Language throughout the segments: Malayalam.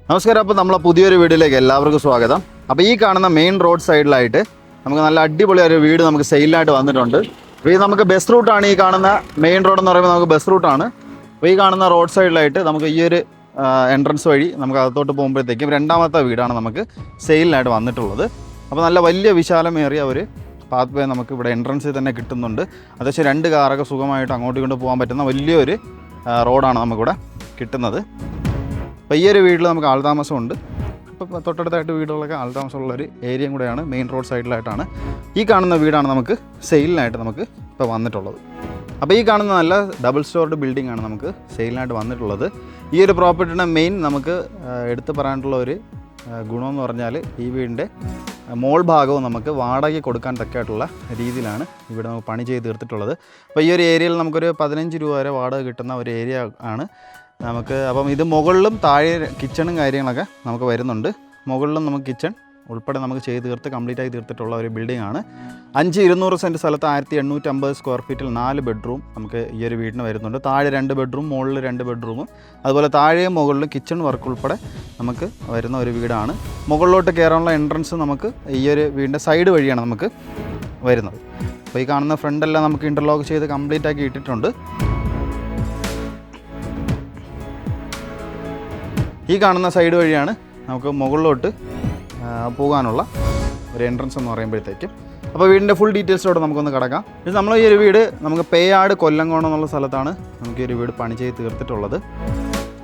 നമസ്കാരം. അപ്പോൾ നമ്മളെ പുതിയൊരു വീഡിയോയിലേക്ക് എല്ലാവർക്കും സ്വാഗതം. അപ്പോൾ ഈ കാണുന്ന മെയിൻ റോഡ് സൈഡിലായിട്ട് നമുക്ക് നല്ല അടിപൊളി ഒരു വീട് നമുക്ക് സെയിലിനായിട്ട് വന്നിട്ടുണ്ട്. അപ്പോൾ ഇത് നമുക്ക് ബസ് റൂട്ടാണ്. ഈ കാണുന്ന മെയിൻ റോഡ് എന്ന് പറയുമ്പോൾ നമുക്ക് ബസ് റൂട്ടാണ്. അപ്പോൾ ഈ കാണുന്ന റോഡ് സൈഡിലായിട്ട് നമുക്ക് ഈ ഒരു എൻട്രൻസ് വഴി നമുക്ക് അകത്തോട്ട് പോകുമ്പോഴത്തേക്കും രണ്ടാമത്തെ വീടാണ് നമുക്ക് സെയിലിനായിട്ട് വന്നിട്ടുള്ളത്. അപ്പോൾ നല്ല വലിയ വിശാലമേറിയ ഒരു പാത്ത് വേ നമുക്ക് ഇവിടെ എൻട്രൻസിൽ തന്നെ കിട്ടുന്നുണ്ട്. അത്യാവശ്യം 2 കാറൊക്കെ സുഖമായിട്ട് അങ്ങോട്ടും ഇങ്ങോട്ട് പോകാൻ പറ്റുന്ന വലിയൊരു റോഡാണ് നമുക്കിവിടെ കിട്ടുന്നത്. അപ്പോൾ ഈ ഒരു വീട്ടിൽ നമുക്ക് ആൾതാമസമുണ്ട്. അപ്പോൾ തൊട്ടടുത്തായിട്ട് വീടുകളൊക്കെ ആൾതാമസമുള്ളൊരു ഏരിയയും കൂടെയാണ്. മെയിൻ റോഡ് സൈഡിലായിട്ടാണ് ഈ കാണുന്ന വീടാണ് നമുക്ക് സെയിലിനായിട്ട് നമുക്ക് ഇപ്പോൾ വന്നിട്ടുള്ളത്. അപ്പോൾ ഈ കാണുന്ന നല്ല ഡബിൾ സ്റ്റോർഡ് ബിൽഡിംഗ് ആണ് നമുക്ക് സെയിലിനായിട്ട് വന്നിട്ടുള്ളത്. ഈ ഒരു പ്രോപ്പർട്ടിയുടെ മെയിൻ നമുക്ക് എടുത്തു പറയാനുള്ള ഒരു ഗുണമെന്ന് പറഞ്ഞാൽ ഈ വീടിൻ്റെ മോൾ ഭാഗവും നമുക്ക് വാടകയ്ക്ക് കൊടുക്കാൻ തക്കമായിട്ടുള്ള രീതിയിലാണ് ഇവിടെ നമുക്ക് പണി ചെയ്ത് തീർത്തിട്ടുള്ളത്. അപ്പോൾ ഈ ഒരു ഏരിയയിൽ നമുക്കൊരു 15 രൂപ വരെ വാടക കിട്ടുന്ന ഒരു ഏരിയ ആണ് നമുക്ക്. അപ്പം ഇത് മുകളിലും താഴെ കിച്ചണും കാര്യങ്ങളൊക്കെ നമുക്ക് വരുന്നുണ്ട്. മുകളിലും നമുക്ക് കിച്ചൺ ഉൾപ്പെടെ നമുക്ക് ചെയ്ത് തീർത്ത് കംപ്ലീറ്റ് ആയി തീർത്തിട്ടുള്ള ഒരു ബിൽഡിംഗ് ആണ്. 5,200 സെൻറ്റ് സ്ഥലത്ത് 1,850 സ്ക്വയർ ഫീറ്റിൽ 4 ബെഡ്റൂം നമുക്ക് ഈ ഒരു വീടിന് വരുന്നുണ്ട്. താഴെ 2 ബെഡ്റൂം, മുകളിൽ 2 ബെഡ്റൂമും, അതുപോലെ താഴെയും മുകളിലും കിച്ചൺ വർക്ക് ഉൾപ്പെടെ നമുക്ക് വരുന്ന ഒരു വീടാണ്. മുകളിലോട്ട് കയറാനുള്ള എൻട്രൻസ് നമുക്ക് ഈ ഒരു വീടിൻ്റെ സൈഡ് വഴിയാണ് നമുക്ക് വരുന്നത്. അപ്പോൾ ഈ കാണുന്ന ഫ്രണ്ടെല്ലാം നമുക്ക് ഇൻ്റർലോക്ക് ചെയ്ത് കംപ്ലീറ്റ് ആക്കി ഇട്ടിട്ടുണ്ട്. ഈ കാണുന്ന സൈഡ് വഴിയാണ് നമുക്ക് മുകളിലോട്ട് പോകാനുള്ള ഒരു എൻട്രൻസ് എന്ന് പറയുമ്പോഴത്തേക്കും. അപ്പോൾ വീടിൻ്റെ ഫുൾ ഡീറ്റെയിൽസോടെ നമുക്കൊന്ന് കിടക്കാം. ഇത് നമ്മൾ ഈ ഒരു വീട് നമുക്ക് പേയാട് കൊല്ലങ്കോണം എന്നുള്ള സ്ഥലത്താണ് നമുക്ക് ഈ ഒരു വീട് പണി ചെയ്ത് തീർത്തിട്ടുള്ളത്.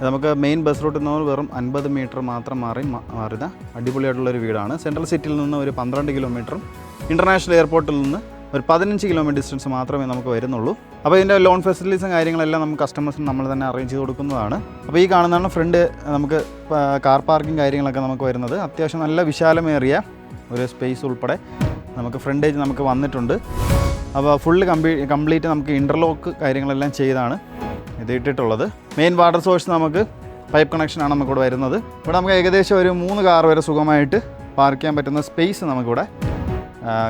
നമുക്ക് മെയിൻ ബസ് റൂട്ടിൽ നിന്ന് വെറും 50 മീറ്റർ മാത്രം മാറുന്ന അടിപൊളിയായിട്ടുള്ളൊരു വീടാണ്. സെൻട്രൽ സിറ്റിയിൽ നിന്ന് ഒരു 12 കിലോമീറ്ററും ഇൻ്റർനാഷണൽ എയർപോർട്ടിൽ നിന്ന് ഒരു 15 കിലോമീറ്റർ ഡിസ്റ്റൻസ് മാത്രമേ നമുക്ക് വരുന്നുള്ളൂ. അപ്പോൾ ഇതിൻ്റെ ലോൺ ഫെസിലിറ്റീസും കാര്യങ്ങളെല്ലാം നമുക്ക് കസ്റ്റമേഴ്സിന് നമ്മൾ തന്നെ അറേഞ്ച് ചെയ്ത് കൊടുക്കുന്നതാണ്. അപ്പോൾ ഈ കാണുന്നതാണ് ഫ്രണ്ട് നമുക്ക് കാർ പാർക്കിംഗ് കാര്യങ്ങളൊക്കെ നമുക്ക് വരുന്നത്. അത്യാവശ്യം നല്ല വിശാലമേറിയ ഒരു സ്പേസ് ഉൾപ്പെടെ നമുക്ക് ഫ്രണ്ടേജ് നമുക്ക് വന്നിട്ടുണ്ട്. അപ്പോൾ ഫുള്ള് കംപ്ലീറ്റ് നമുക്ക് ഇൻ്റർലോക്ക് കാര്യങ്ങളെല്ലാം ചെയ്താണ് ഇത് ഇട്ടിട്ടുള്ളത്. മെയിൻ വാട്ടർ സോഴ്സ് നമുക്ക് പൈപ്പ് കണക്ഷനാണ് നമുക്കിവിടെ വരുന്നത്. ഇവിടെ നമുക്ക് ഏകദേശം ഒരു 3 കാർ വരെ സുഖമായിട്ട് പാർക്ക് ചെയ്യാൻ പറ്റുന്ന സ്പേസ് നമുക്കിവിടെ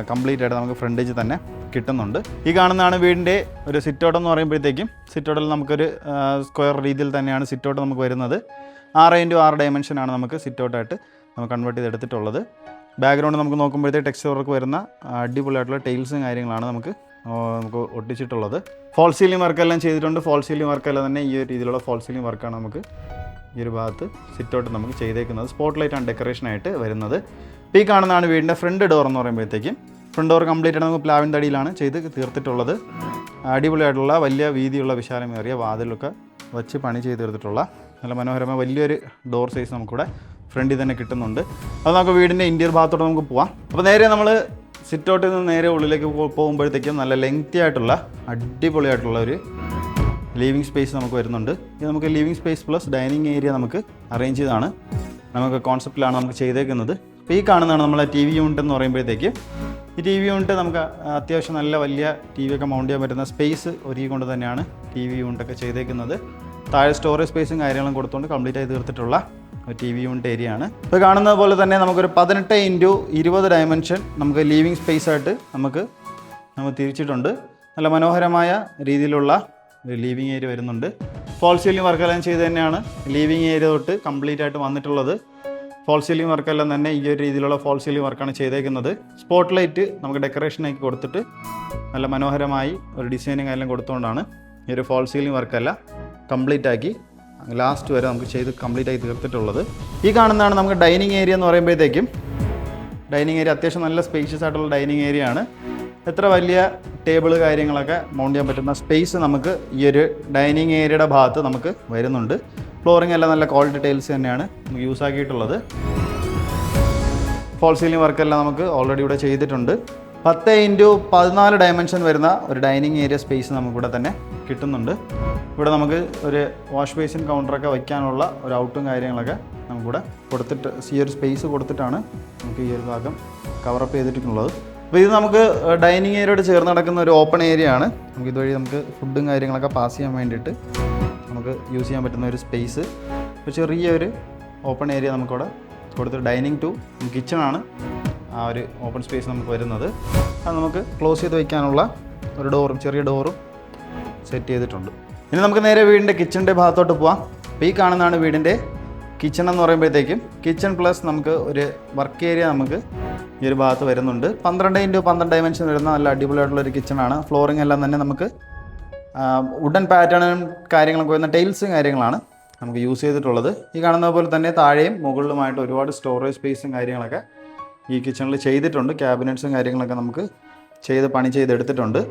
കംപ്ലീറ്റ് ആയിട്ട് നമുക്ക് ഫ്രണ്ടേജ് തന്നെ കിട്ടുന്നുണ്ട്. ഈ കാണുന്നതാണ് വീടിൻ്റെ ഒരു സിറ്റൗട്ട് എന്ന് പറയുമ്പോഴത്തേക്കും. സിറ്റൗട്ടിൽ നമുക്കൊരു സ്ക്വയർ രീതിയിൽ തന്നെയാണ് സിറ്റൗട്ട് നമുക്ക് വരുന്നത്. 6x6 ഡയമെൻഷനാണ് നമുക്ക് സിറ്റൗട്ടായിട്ട് നമുക്ക് കൺവേർട്ട് ചെയ്തെടുത്തിട്ടുള്ളത്. ബാക്ക്ഗ്രൗണ്ട് നമുക്ക് നോക്കുമ്പോഴത്തേക്ക് ടെക്സ്ചർ വർക്ക് വരുന്ന അടിപൊളിയായിട്ടുള്ള ടൈൽസും കാര്യങ്ങളാണ് നമുക്ക് ഒട്ടിച്ചിട്ടുള്ളത്. ഫോൾ സീലിംഗ് വർക്കെല്ലാം ചെയ്തിട്ടുണ്ട്. ഫോൾ സീലിംഗ് വർക്കെല്ലാം തന്നെ ഈ ഒരു രീതിയിലുള്ള ഫോൾ സീലിംഗ് വർക്കാണ് നമുക്ക് ഈ ഒരു ഭാഗത്ത് സിറ്റൗട്ട് നമുക്ക് ചെയ്തേക്കുന്നത്. സ്പോട്ട് ലൈറ്റാണ് ഡെക്കറേഷനായിട്ട് വരുന്നത്. ഈ കാണുന്നതാണ് വീടിൻ്റെ ഫ്രണ്ട് ഡോർ എന്ന് പറയുമ്പോഴത്തേക്കും. ഫ്രണ്ട് ഡോർ കംപ്ലീറ്റ് ആയിട്ട് നമുക്ക് പ്ലാവിൻ തടിയിലാണ് ചെയ്ത് തീർത്തിട്ടുള്ളത്. അടിപൊളിയായിട്ടുള്ള വലിയ വീതിയുള്ള വിശാലമേറിയ വാതിലൊക്കെ വെച്ച് പണി ചെയ്ത് തീർത്തിട്ടുള്ള നല്ല മനോഹരമായ വലിയൊരു ഡോർ സൈസ് നമുക്കിവിടെ ഫ്രണ്ടിൽ തന്നെ കിട്ടുന്നുണ്ട്. അത് നമുക്ക് വീടിൻ്റെ ഇൻറ്റീരിയർ ഭാഗത്തോട്ട് നമുക്ക് പോവാം. അപ്പോൾ നേരെ നമ്മൾ സിറ്റൗട്ടിൽ നിന്ന് നേരെ ഉള്ളിലേക്ക് പോകുമ്പോഴത്തേക്കും നല്ല ലെങ്തി ആയിട്ടുള്ള അടിപൊളിയായിട്ടുള്ള ഒരു ലിവിങ് സ്പേസ് നമുക്ക് വരുന്നുണ്ട്. ഇത് നമുക്ക് living space plus dining area നമുക്ക് അറേഞ്ച് ചെയ്താണ് നമുക്ക് കോൺസെപ്റ്റിലാണ് നമുക്ക് ചെയ്തേക്കുന്നത്. അപ്പോൾ ഈ കാണുന്നതാണ് നമ്മളെ TV യൂണിറ്റ് എന്ന് പറയുമ്പോഴത്തേക്ക്. ഈ TV യൂണിറ്റ് നമുക്ക് അത്യാവശ്യം നല്ല വലിയ TV ഒക്കെ മൗണ്ട് ചെയ്യാൻ പറ്റുന്ന സ്പേസ് ഒരുക്കിക്കൊണ്ട് തന്നെയാണ് TV യൂണിറ്റൊക്കെ ചെയ്തേക്കുന്നത്. താഴെ സ്റ്റോറേജ് സ്പേസും കാര്യങ്ങളും കൊടുത്തുകൊണ്ട് കംപ്ലീറ്റ് ആയി തീർത്തിട്ടുള്ള ഒരു TV യൂണിറ്റ് ഏരിയ ആണ്. ഇപ്പോൾ കാണുന്നത് പോലെ തന്നെ നമുക്കൊരു 18x20 ഡയമെൻഷൻ നമുക്ക് ലിവിങ് സ്പേസ് ആയിട്ട് നമുക്ക് തിരിച്ചിട്ടുണ്ട്. നല്ല മനോഹരമായ രീതിയിലുള്ള ഒരു ലിവിങ് ഏരിയ വരുന്നുണ്ട്. ഫോൾ സീലിംഗ് വർക്കെല്ലാം ചെയ്ത് തന്നെയാണ് ലിവിങ് ഏരിയ തൊട്ട് കംപ്ലീറ്റ് ആയിട്ട് വന്നിട്ടുള്ളത്. ഫോൾ സീലിംഗ് വർക്കെല്ലാം തന്നെ ഈ ഒരു രീതിയിലുള്ള ഫോൾ സീലിംഗ് വർക്കാണ് ചെയ്തേക്കുന്നത്. സ്പോട്ട് ലൈറ്റ് നമുക്ക് ഡെക്കറേഷനാക്കി കൊടുത്തിട്ട് നല്ല മനോഹരമായി ഒരു ഡിസൈനിങ് എല്ലാം കൊടുത്തുകൊണ്ടാണ് ഈ ഒരു ഫോൾ സീലിംഗ് വർക്കെല്ലാം കംപ്ലീറ്റ് ആക്കി ലാസ്റ്റ് വരെ നമുക്ക് ചെയ്ത് കംപ്ലീറ്റ് ആയി തീർത്തിട്ടുള്ളത്. ഈ കാണുന്നതാണ് നമുക്ക് ഡൈനിങ് ഏരിയ എന്ന് പറയുമ്പോഴത്തേക്കും. ഡൈനിങ് ഏരിയ അത്യാവശ്യം നല്ല സ്പേഷ്യസ് ആയിട്ടുള്ള ഡൈനിങ് ഏരിയ ആണ്. എത്ര വലിയ ടേബിൾ കാര്യങ്ങളൊക്കെ മൗണ്ട് ചെയ്യാൻ പറ്റുന്ന സ്പേസ് നമുക്ക് ഈ ഒരു ഡൈനിങ് ഏരിയയുടെ ഭാഗത്ത് നമുക്ക് വരുന്നുണ്ട്. ഫ്ലോറിംഗ് എല്ലാം നല്ല ക്വാളിറ്റി ടൈൽസ് തന്നെയാണ് നമുക്ക് യൂസ് ആക്കിയിട്ടുള്ളത്. ഫോൾ സീലിംഗ് വർക്കെല്ലാം നമുക്ക് ഓൾറെഡി ഇവിടെ ചെയ്തിട്ടുണ്ട്. 10x14 ഡയമെൻഷൻ വരുന്ന ഒരു ഡൈനിങ് ഏരിയ സ്പേസ് നമുക്കിവിടെ തന്നെ കിട്ടുന്നുണ്ട്. ഇവിടെ നമുക്ക് ഒരു വാഷ് ബേസിൻ കൗണ്ടറൊക്കെ വയ്ക്കാനുള്ള ഒരു ഔട്ടും കാര്യങ്ങളൊക്കെ നമുക്കിവിടെ കൊടുത്തിട്ട് ഈ ഒരു സ്പേസ് കൊടുത്തിട്ടാണ് നമുക്ക് ഈ ഒരു ഭാഗം കവറപ്പ് ചെയ്തിട്ടുള്ളത്. അപ്പോൾ ഇത് നമുക്ക് ഡൈനിങ് ഏരിയയോട് ചേർന്ന് നടക്കുന്ന ഒരു ഓപ്പൺ ഏരിയ ആണ്. നമുക്ക് ഇതുവഴി നമുക്ക് ഫുഡും കാര്യങ്ങളൊക്കെ പാസ് ചെയ്യാൻ വേണ്ടിയിട്ട് നമുക്ക് യൂസ് ചെയ്യാൻ പറ്റുന്ന ഒരു സ്പേസ്. ഒരു ചെറിയൊരു ഓപ്പൺ ഏരിയ നമുക്കവിടെ കൊടുത്ത് ഡൈനിങ് ടു കിച്ചണാണ് ആ ഒരു ഓപ്പൺ സ്പേസ് നമുക്ക് വരുന്നത്. അത് നമുക്ക് ക്ലോസ് ചെയ്ത് വയ്ക്കാനുള്ള ഒരു ഡോറും ചെറിയ ഡോറും സെറ്റ് ചെയ്തിട്ടുണ്ട്. ഇനി നമുക്ക് നേരെ വീടിൻ്റെ കിച്ചണിൻ്റെ ഭാഗത്തോട്ട് പോവാം. അപ്പോൾ ഈ കാണുന്നതാണ് വീടിൻ്റെ കിച്ചൺ എന്ന് പറയുമ്പോഴത്തേക്കും കിച്ചൺ പ്ലസ് നമുക്ക് ഒരു വർക്ക് ഏരിയ നമുക്ക് ഈ ഒരു ഭാഗത്ത് വരുന്നുണ്ട്. 12x12 ഡയമെൻഷൻ വരുന്ന നല്ല അടിപൊളിയായിട്ടുള്ളൊരു കിച്ചണാണ്. ഫ്ലോറിംഗ് എല്ലാം തന്നെ നമുക്ക് വുഡൻ പാറ്റേണും കാര്യങ്ങളൊക്കെ വരുന്ന ടൈൽസും കാര്യങ്ങളാണ് നമുക്ക് യൂസ് ചെയ്തിട്ടുള്ളത്. ഈ കാണുന്ന പോലെ തന്നെ താഴെയും മുകളിലുമായിട്ട് ഒരുപാട് സ്റ്റോറേജ് സ്പേസും കാര്യങ്ങളൊക്കെ ഈ കിച്ചണിൽ ചെയ്തിട്ടുണ്ട്. ക്യാബിനറ്റ്സും കാര്യങ്ങളൊക്കെ നമുക്ക് പണി ചെയ്തെടുത്തിട്ടുണ്ട്.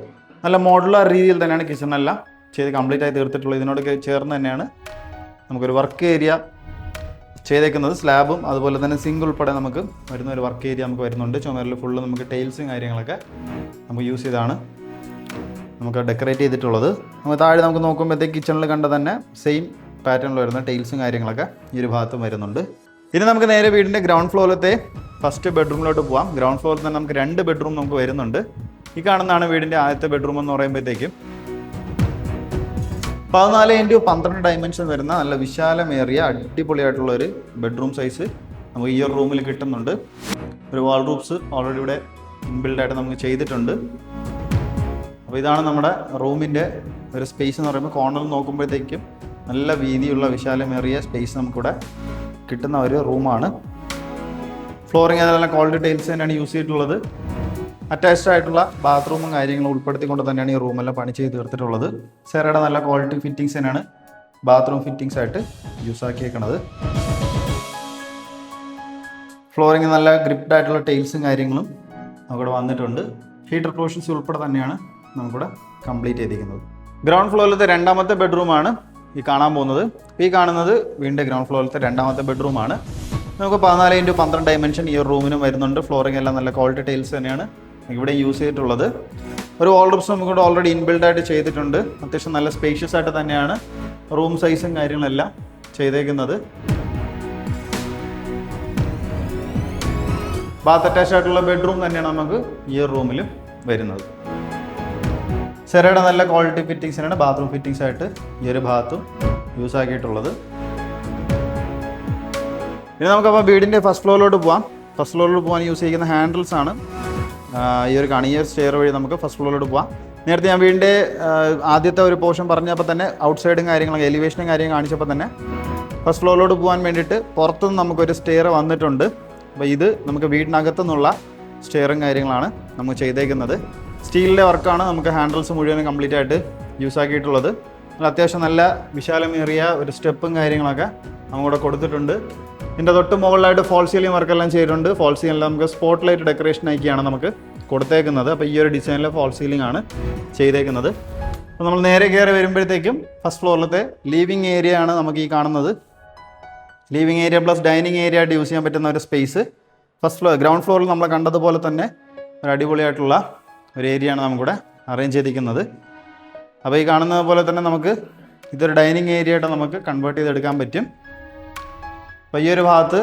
നല്ല മോഡുലാർ രീതിയിൽ തന്നെയാണ് കിച്ചണെല്ലാം കംപ്ലീറ്റ് ആയി തീർത്തിട്ടുള്ളത്. ഇതിനോടൊക്കെ ചേർന്ന് തന്നെയാണ് നമുക്കൊരു വർക്ക് ഏരിയ ചെയ്തേക്കുന്നത്. സ്ലാബും അതുപോലെ തന്നെ സിങ്ക് ഉൾപ്പെടെ നമുക്ക് വരുന്ന ഒരു വർക്ക് ഏരിയ നമുക്ക് വരുന്നുണ്ട്. ചുമരിൽ ഫുള്ള് നമുക്ക് ടൈൽസും കാര്യങ്ങളൊക്കെ നമുക്ക് യൂസ് ചെയ്താണ് നമുക്ക് ഡെക്കറേറ്റ് ചെയ്തിട്ടുള്ളത്. നമുക്ക് താഴെ നമുക്ക് നോക്കുമ്പോഴത്തേക്ക് കിച്ചണിൽ കണ്ട തന്നെ സെയിം പാറ്റേണിൽ വരുന്ന ടൈൽസും കാര്യങ്ങളൊക്കെ ഈ ഒരു ഭാഗത്തും വരുന്നുണ്ട്. ഇനി നമുക്ക് നേരെ വീടിൻ്റെ ഗ്രൗണ്ട് ഫ്ലോറിലത്തെ ഫസ്റ്റ് ബെഡ്റൂമിലോട്ട് പോകാം. ഗ്രൗണ്ട് ഫ്ലോറിൽ തന്നെ നമുക്ക് 2 ബെഡ്റൂം നമുക്ക് വരുന്നുണ്ട്. ഈ കാണുന്നതാണ് വീടിൻ്റെ ആദ്യത്തെ ബെഡ്റൂം എന്ന് പറയുമ്പോഴത്തേക്കും 14x12 ഡയമെൻഷൻ വരുന്ന നല്ല വിശാലമേറിയ അടിപൊളിയായിട്ടുള്ളൊരു ബെഡ്റൂം സൈസ് നമുക്ക് ഈ ഒരു റൂമിൽ കിട്ടുന്നുണ്ട്. ഒരു വാൾ റൂപ്സ് ഓൾറെഡി ഇവിടെ ഇൻബിൽഡായിട്ട് നമുക്ക് ചെയ്തിട്ടുണ്ട്. അപ്പോൾ ഇതാണ് നമ്മുടെ റൂമിൻ്റെ ഒരു സ്പേസ് എന്ന് പറയുമ്പോൾ കോർണറിൽ നോക്കുമ്പോഴത്തേക്കും നല്ല വീതിയുള്ള വിശാലമേറിയ സ്പേസ് നമുക്കിവിടെ കിട്ടുന്ന ഒരു റൂമാണ്. ഫ്ലോറിങ് അതെല്ലാം ക്വാളിറ്റി ടൈൽസ് തന്നെയാണ് യൂസ് ചെയ്തിട്ടുള്ളത്. അറ്റാച്ച്ഡ് ആയിട്ടുള്ള ബാത്റൂമും കാര്യങ്ങളും ഉൾപ്പെടുത്തിക്കൊണ്ട് തന്നെയാണ് ഈ റൂമെല്ലാം പണി ചെയ്ത് തീർത്തിട്ടുള്ളത്. സെറയുടെ നല്ല ക്വാളിറ്റി ഫിറ്റിങ്സ് തന്നെയാണ് ബാത്റൂം ഫിറ്റിങ്സ് ആയിട്ട് യൂസ് ആക്കിയേക്കുന്നത്. ഫ്ലോറിങ് നല്ല ഗ്രിപ്ഡ് ആയിട്ടുള്ള ടൈൽസും കാര്യങ്ങളും നമുക്കിവിടെ വന്നിട്ടുണ്ട്. ഹീറ്റർ പ്രൊവിഷൻസ് ഉൾപ്പെടെ തന്നെയാണ് നമുക്കിവിടെ കംപ്ലീറ്റ് ചെയ്തിരിക്കുന്നത്. ഗ്രൗണ്ട് ഫ്ലോറിലത്തെ 2ാമത്തെ ബെഡ്റൂമാണ് ഈ കാണാൻ പോകുന്നത്. ഈ കാണുന്നത് വീടിൻ്റെ ഗ്രൗണ്ട് ഫ്ലോറിലത്തെ 2ാമത്തെ ബെഡ്റൂമാണ്. നമുക്ക് 14x12 ഡയമെൻഷൻ ഈ ഒരു റൂമിനും വരുന്നുണ്ട്. ഫ്ലോറിംഗ് എല്ലാം നല്ല ക്വാളിറ്റി ടൈൽസ് തന്നെയാണ് ഇവിടെ യൂസ് ചെയ്തിട്ടുള്ളത്. ഒരു വാൾ റൂപ്സ് നമുക്കിവിടെ ഓൾറെഡി ഇൻബിൽഡായിട്ട് ചെയ്തിട്ടുണ്ട്. അത്യാവശ്യം നല്ല സ്പേഷ്യസ് ആയിട്ട് തന്നെയാണ് റൂം സൈസും കാര്യങ്ങളെല്ലാം ചെയ്തേക്കുന്നത്. ബാത്ത് അറ്റാച്ച് ആയിട്ടുള്ള ബെഡ്റൂം തന്നെയാണ് നമുക്ക് ഈ ഒരു റൂമിലും വരുന്നത്. സെറയുടെ നല്ല ക്വാളിറ്റി ഫിറ്റിങ്സിനാണ് ബാത്റൂം ഫിറ്റിങ്സ് ആയിട്ട് ഈ ഒരു ഭാഗത്തും യൂസ് ആക്കിയിട്ടുള്ളത്. ഇനി നമുക്കപ്പോൾ വീടിൻ്റെ ഫസ്റ്റ് ഫ്ലോറിലോട്ട് പോകാം. ഫസ്റ്റ് ഫ്ലോറിൽ പോകാൻ യൂസ് ചെയ്യുന്ന ഹാൻഡിൽസ് ആണ് ഈ ഒരു സ്റ്റെയർ വഴി നമുക്ക് ഫസ്റ്റ് ഫ്ലോറിലോട്ട് പോകാം. നേരത്തെ ഞാൻ വീടിൻ്റെ ആദ്യത്തെ ഒരു പോർഷൻ പറഞ്ഞപ്പോൾ തന്നെ ഔട്ട്സൈഡും കാര്യങ്ങളും എലിവേഷനും കാര്യം കാണിച്ചപ്പോൾ തന്നെ ഫസ്റ്റ് ഫ്ലോറിലോട്ട് പോകാൻ വേണ്ടിയിട്ട് പുറത്തുനിന്ന് നമുക്കൊരു സ്റ്റെയർ വന്നിട്ടുണ്ട്. അപ്പോൾ ഇത് നമുക്ക് വീടിനകത്തു നിന്നുള്ള സ്റ്റെയറും കാര്യങ്ങളാണ് നമുക്ക് ചെയ്തേക്കുന്നത്. സ്റ്റീലിൻ്റെ വർക്കാണ് നമുക്ക് ഹാൻഡിൽസ് മുഴുവനും കംപ്ലീറ്റ് ആയിട്ട് യൂസ് ആക്കിയിട്ടുള്ളത്. അത്യാവശ്യം നല്ല വിശാലമേറിയ ഒരു സ്റ്റെപ്പും കാര്യങ്ങളൊക്കെ നമുക്കിവിടെ കൊടുത്തിട്ടുണ്ട്. ഇതിൻ്റെ തൊട്ട് മുകളിലായിട്ട് ഫോൾ സീലിംഗ് വർക്കെല്ലാം ചെയ്തിട്ടുണ്ട്. ഫോൾ സീലിംഗ് നമുക്ക് സ്പോട്ട് ലൈറ്റ് ഡെക്കറേഷൻ ആക്കിയാണ് നമുക്ക് കൊടുത്തേക്കുന്നത്. അപ്പോൾ ഈ ഒരു ഡിസൈനിലെ ഫോൾ സീലിംഗ് ആണ് ചെയ്തേക്കുന്നത്. അപ്പോൾ നമ്മൾ നേരെ കയറി വരുമ്പോഴത്തേക്കും ഫസ്റ്റ് ഫ്ലോറിലത്തെ ലിവിങ് ഏരിയ ആണ് നമുക്ക് ഈ കാണുന്നത്. Living area plus dining area ആയിട്ട് യൂസ് ചെയ്യാൻ പറ്റുന്ന ഒരു സ്പേസ് ഗ്രൗണ്ട് ഫ്ലോറിൽ നമ്മൾ കണ്ടതുപോലെ തന്നെ ഒരു അടിപൊളിയായിട്ടുള്ള ഒരു ഏരിയ ആണ് നമുക്കിവിടെ അറേഞ്ച് ചെയ്തിരിക്കുന്നത്. അപ്പോൾ ഈ കാണുന്നത് പോലെ തന്നെ നമുക്ക് ഇതൊരു ഡൈനിങ് ഏരിയ ആയിട്ട് നമുക്ക് കൺവേർട്ട് ചെയ്തെടുക്കാൻ പറ്റും. അപ്പോൾ ഈ ഒരു ഭാഗത്ത്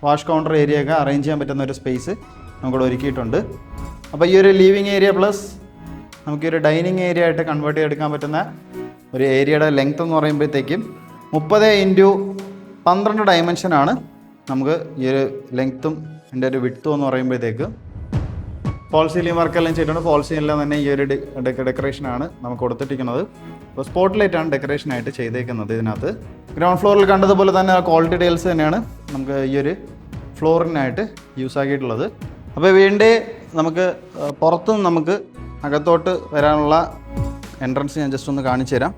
വാഷ് കൗണ്ടർ ഏരിയ ഒക്കെ അറേഞ്ച് ചെയ്യാൻ പറ്റുന്ന ഒരു സ്പേസ് നമുക്കിവിടെ ഒരുക്കിയിട്ടുണ്ട്. അപ്പോൾ ഈ ഒരു ലിവിങ് ഏരിയ പ്ലസ് നമുക്ക് ഈ ഒരു ഡൈനിങ് ഏരിയ ആയിട്ട് കൺവേർട്ട് ചെയ്തെടുക്കാൻ പറ്റുന്ന ഒരു ഏരിയയുടെ ലെങ്ത് എന്ന് പറയുമ്പോഴത്തേക്കും 30x12 ഡയമെൻഷനാണ് നമുക്ക് ഈ ഒരു ലെങ്ത്തും ഇതിൻ്റെ ഒരു വിഡ്ത്തും എന്ന് പറയുമ്പോഴത്തേക്ക്. ഫോൾ സീലിംഗ് വർക്കെല്ലാം ചെയ്തിട്ടുണ്ട്. ഫോൾ സീലിംഗെല്ലാം തന്നെ ഈ ഒരു ഡെക്കറേഷനാണ് നമുക്ക് കൊടുത്തിരിക്കുന്നത്. അപ്പോൾ സ്പോട്ട് ലൈറ്റാണ് ഡെക്കറേഷനായിട്ട് ചെയ്തേക്കുന്നത് ഇതിനകത്ത്. ഗ്രൗണ്ട് ഫ്ലോറിൽ കണ്ടതുപോലെ തന്നെ ക്വാളിറ്റി ടൈൽസ് തന്നെയാണ് നമുക്ക് ഈ ഒരു ഫ്ലോറിനായിട്ട് യൂസ് ആക്കിയിട്ടുള്ളത്. അപ്പോൾ വീടിൻ്റെ നമുക്ക് പുറത്തുനിന്ന് നമുക്ക് അകത്തോട്ട് വരാനുള്ള എൻട്രൻസ് ഞാൻ ജസ്റ്റ് ഒന്ന് കാണിച്ചു തരാം.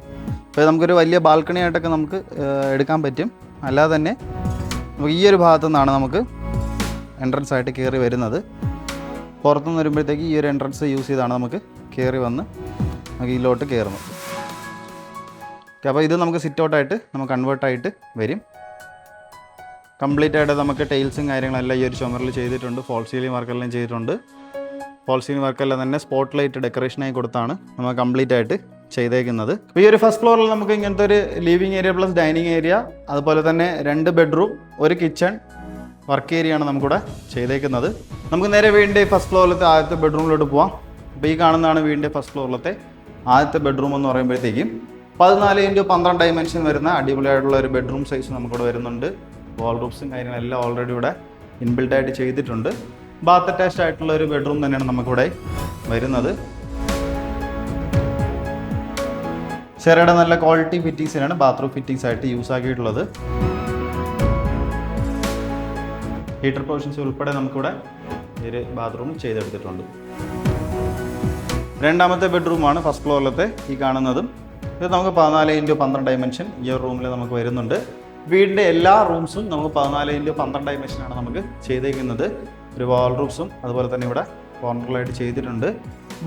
അപ്പോൾ നമുക്കൊരു വലിയ ബാൽക്കണി ആയിട്ടൊക്കെ നമുക്ക് എടുക്കാൻ പറ്റും. അല്ലാതെ തന്നെ നമുക്ക് ഈ ഒരു ഭാഗത്തു നിന്നാണ് നമുക്ക് എൻട്രൻസ് ആയിട്ട് കയറി വരുന്നത്. പുറത്തുനിന്ന് വരുമ്പോഴത്തേക്ക് ഈ ഒരു എൻട്രൻസ് യൂസ് ചെയ്താണ് നമുക്ക് കയറി വന്ന് നമുക്ക് ഇതിലോട്ട് കയറുന്നത്. അപ്പോൾ ഇത് നമുക്ക് സിറ്റ് ഔട്ടായിട്ട് നമുക്ക് കൺവേർട്ടായിട്ട് വരും. കംപ്ലീറ്റ് ആയിട്ട് നമുക്ക് ടൈൽസും കാര്യങ്ങളെല്ലാം ഈ ഒരു ചുമരിൽ ചെയ്തിട്ടുണ്ട്. ഫോൾ സീലിംഗ് വർക്കെല്ലാം ചെയ്തിട്ടുണ്ട്. ഫോൾ സീലിംഗ് വർക്കെല്ലാം തന്നെ സ്പോട്ട് ലൈറ്റ് ഡെക്കറേഷനായി കൊടുത്താണ് നമ്മൾ കംപ്ലീറ്റ് ആയിട്ട് ചെയ്തേക്കുന്നത്. ഈ ഒരു ഫസ്റ്റ് ഫ്ലോറിൽ നമുക്ക് ഇങ്ങനത്തെ ഒരു living area plus dining area, അതുപോലെ തന്നെ 2 ബെഡ്റൂം, ഒരു കിച്ചൺ, വർക്ക് ഏരിയ ആണ് നമുക്കിവിടെ ചെയ്തേക്കുന്നത്. നമുക്ക് നേരെ വീടിൻ്റെ ഫസ്റ്റ് ഫ്ലോറിലത്തെ ആദ്യത്തെ ബെഡ്റൂമിലോട്ട് പോവാം. അപ്പോൾ ഈ കാണുന്നതാണ് വീടിൻ്റെ ഫസ്റ്റ് ഫ്ലോറിലത്തെ ആദ്യത്തെ ബെഡ്റൂം എന്ന് പറയുമ്പോഴത്തേക്കും 14x12 ഡയമെൻഷൻ വരുന്ന അടിപൊളിയായിട്ടുള്ള ഒരു ബെഡ്റൂം സൈസ് നമുക്കിവിടെ വരുന്നുണ്ട്. വാൾ റൂപ്സും കാര്യങ്ങളെല്ലാം ഓൾറെഡി ഇവിടെ ഇൻബിൽഡായിട്ട് ചെയ്തിട്ടുണ്ട്. ബാത്ത് അറ്റാച്ച്ഡ് ആയിട്ടുള്ള ഒരു ബെഡ്റൂം തന്നെയാണ് നമുക്കിവിടെ വരുന്നത്. സെറയുടെ നല്ല ക്വാളിറ്റി ഫിറ്റിങ്സിനാണ് ബാത്റൂം ഫിറ്റിങ്സ് ആയിട്ട് യൂസ് ആക്കിയിട്ടുള്ളത്. ഹീറ്റർ പ്രൊവിഷൻസ് ഉൾപ്പെടെ നമുക്കിവിടെ ഈ ഒരു ബാത്റൂം ചെയ്തെടുത്തിട്ടുണ്ട്. രണ്ടാമത്തെ ബെഡ്റൂമാണ് ഫസ്റ്റ് ഫ്ലോറിലത്തെ ഈ കാണുന്നതും. ഇത് നമുക്ക് 14x12 ഡയമെൻഷൻ ഈ ഒരു റൂമിൽ നമുക്ക് വരുന്നുണ്ട്. വീടിൻ്റെ എല്ലാ റൂംസും നമുക്ക് 14x12 ഡയമെൻഷനാണ് നമുക്ക് ചെയ്തേക്കുന്നത്. ഒരു വാൾ റൂംസും അതുപോലെ തന്നെ ഇവിടെ കോർണറിലായിട്ട് ചെയ്തിട്ടുണ്ട്.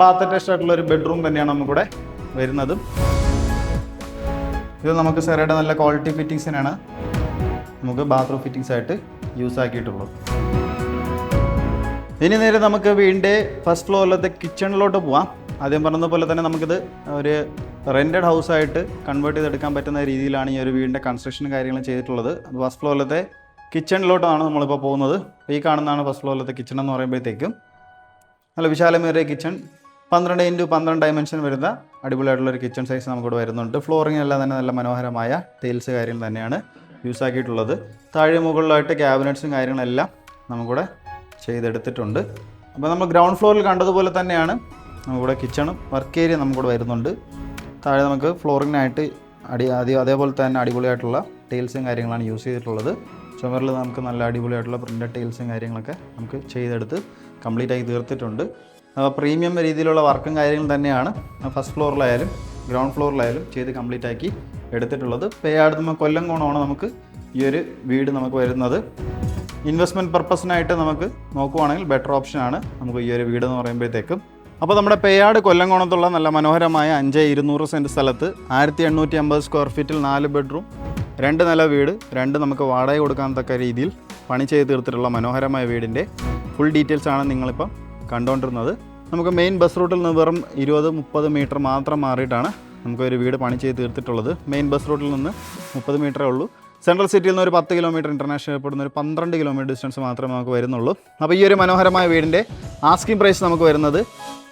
ബാത്ത് അറ്റാച്ച്ഡ് ആയിട്ടുള്ള ഒരു ബെഡ്റൂം തന്നെയാണ് നമുക്കിവിടെ വരുന്നതും. ഇത് നമുക്ക് സെറയുടെ നല്ല ക്വാളിറ്റി ഫിറ്റിങ്സിനാണ് നമുക്ക് ബാത്റൂം ഫിറ്റിങ്സ് ആയിട്ട് യൂസ് ആക്കിയിട്ടുള്ളത്. ഇനി നേരെ നമുക്ക് വീടിൻ്റെ ഫസ്റ്റ് ഫ്ലോറിലത്തെ കിച്ചണിലോട്ട് പോവാം. ആദ്യം പറഞ്ഞതുപോലെ തന്നെ നമുക്കിത് ഒരു റെൻറ്റഡ് ഹൗസായിട്ട് കൺവേർട്ട് ചെയ്തെടുക്കാൻ പറ്റുന്ന രീതിയിലാണ് ഈ ഒരു വീടിൻ്റെ കൺസ്ട്രക്ഷൻ കാര്യങ്ങൾ ചെയ്തിട്ടുള്ളത്. ഫസ്റ്റ് ഫ്ലോറിലത്തെ കിച്ചണിലോട്ടാണ് നമ്മളിപ്പോൾ പോകുന്നത്. ഈ കാണുന്നതാണ് ഫസ്റ്റ് ഫ്ലോറിലത്തെ കിച്ചൺ എന്ന് പറയുമ്പോഴത്തേക്കും നല്ല വിശാലമേറിയ കിച്ചൺ. 12x12 ഡയമെൻഷൻ വരുന്ന അടിപൊളിയായിട്ടുള്ളൊരു കിച്ചൺ സൈസ് നമുക്കിവിടെ വരുന്നുണ്ട്. ഫ്ലോറിംഗ് എല്ലാം തന്നെ നല്ല മനോഹരമായ ടൈൽസ് കാര്യങ്ങൾ തന്നെയാണ് യൂസ് ആക്കിയിട്ടുള്ളത്. താഴെ മുകളിലായിട്ട് ക്യാബിനറ്റ്സും കാര്യങ്ങളെല്ലാം നമുക്കിവിടെ ചെയ്തെടുത്തിട്ടുണ്ട്. അപ്പോൾ നമ്മൾ ഗ്രൗണ്ട് ഫ്ലോറിൽ കണ്ടതുപോലെ തന്നെയാണ് നമുക്കിവിടെ കിച്ചണും വർക്ക് ഏരിയ നമുക്കിവിടെ വരുന്നുണ്ട്. താഴെ നമുക്ക് ഫ്ലോറിങ്ങിനായിട്ട് അതേപോലെ തന്നെ അടിപൊളിയായിട്ടുള്ള ടൈൽസും കാര്യങ്ങളാണ് യൂസ് ചെയ്തിട്ടുള്ളത്. ചുമരിൽ നമുക്ക് നല്ല അടിപൊളിയായിട്ടുള്ള പ്രിൻ്റഡ് ടൈൽസും കാര്യങ്ങളൊക്കെ നമുക്ക് ചെയ്തെടുത്ത് കംപ്ലീറ്റ് ആക്കി തീർത്തിട്ടുണ്ട്. പ്രീമിയം രീതിയിലുള്ള വർക്കും കാര്യങ്ങളും തന്നെയാണ് ഫസ്റ്റ് ഫ്ലോറിലായാലും ഗ്രൗണ്ട് ഫ്ലോറിലായാലും ചെയ്ത് കംപ്ലീറ്റ് ആക്കി എടുത്തിട്ടുള്ളത്. പേയാട് നമ്മൾ കൊല്ലംകോണമാണ് നമുക്ക് ഈ ഒരു വീട് നമുക്ക് വരുന്നത്. ഇൻവെസ്റ്റ്മെൻറ്റ് പർപ്പസിനായിട്ട് നമുക്ക് നോക്കുവാണെങ്കിൽ ബെറ്റർ ഓപ്ഷനാണ് നമുക്ക് ഈ ഒരു വീട് എന്ന് പറയുമ്പോഴത്തേക്കും. അപ്പോൾ നമ്മുടെ പേയാട് കൊല്ലംകോണത്തുള്ള നല്ല മനോഹരമായ 5/200 സെൻറ്റ് സ്ഥലത്ത് 1850 സ്ക്വയർ ഫീറ്റിൽ 4 ബെഡ്റൂം 2 നില വീട് 2 നമുക്ക് വാടക കൊടുക്കാൻ തക്ക രീതിയിൽ പണി ചെയ്ത് തീർത്തിട്ടുള്ള മനോഹരമായ വീടിൻ്റെ ഫുൾ ഡീറ്റെയിൽസ് ആണ് നിങ്ങളിപ്പം കണ്ടുകൊണ്ടിരുന്നത്. നമുക്ക് മെയിൻ ബസ് റൂട്ടിൽ നിന്ന് വെറും 20-30 മീറ്റർ മാത്രം മാറിയിട്ടാണ് നമുക്കൊരു വീട് പണി ചെയ്ത് തീർത്തിട്ടുള്ളത്. മെയിൻ ബസ് റൂട്ടിൽ നിന്ന് 30 മീറ്ററേ ഉള്ളൂ. സെൻട്രൽ സിറ്റിയിൽ നിന്ന് ഒരു 10 കിലോമീറ്റർ, ഇൻ്റർനാഷണൽ എയർപോർട്ടിൽ നിന്ന് ഒരു 12 കിലോമീറ്റർ ഡിസ്റ്റൻസ് മാത്രമേ നമുക്ക് വരുന്നുള്ളൂ. അപ്പോൾ ഈ ഒരു മനോഹരമായ വീടിൻ്റെ ആസ്കിംഗ് പ്രൈസ് നമുക്ക് വരുന്നത്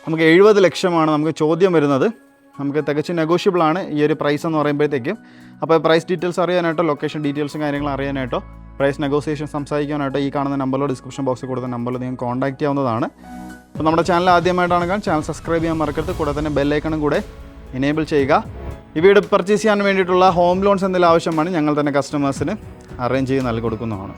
നമുക്ക് 70 ലക്ഷമാണ് നമുക്ക് ചോദ്യം വരുന്നത്. നമുക്ക് തികച്ചും നെഗോഷ്യബിൾ ആണ് ഈ ഒരു പ്രൈസ് എന്ന് പറയുമ്പോഴത്തേക്കും. അപ്പോൾ പ്രൈസ് ഡീറ്റെയിൽസ് അറിയാനായിട്ടോ ലൊക്കേഷൻ ഡീറ്റെയിൽസും കാര്യങ്ങളും അറിയാനായിട്ടോ പ്രൈസ് നെഗോസിയേഷൻ സംസാരിക്കാനായിട്ടോ ഈ കാണുന്ന നമ്പറിലോ ഡിസ്ക്രിപ്ഷൻ ബോക്സിൽ കൊടുത്ത നമ്പറിൽ നിങ്ങൾക്ക് കോൺടാക്ട് ചെയ്യാവുന്നതാണ്. അപ്പോൾ നമ്മുടെ ചാനൽ ആദ്യമായിട്ടാണെങ്കിൽ ചാനൽ സബ്സ്ക്രൈബ് ചെയ്യാൻ മറക്കരുത്. കൂടെ തന്നെ ബെല്ലൈക്കണും കൂടെ എനേബിൾ ചെയ്യുക. ഈ വീട് പർച്ചേസ് ചെയ്യാൻ വേണ്ടിയിട്ടുള്ള ഹോം ലോൺസ് എന്തെങ്കിലും ആവശ്യമാണ് ഞങ്ങൾ തന്നെ കസ്റ്റമേഴ്സിന് അറേഞ്ച് ചെയ്ത് നൽകി കൊടുക്കുന്നതാണ്.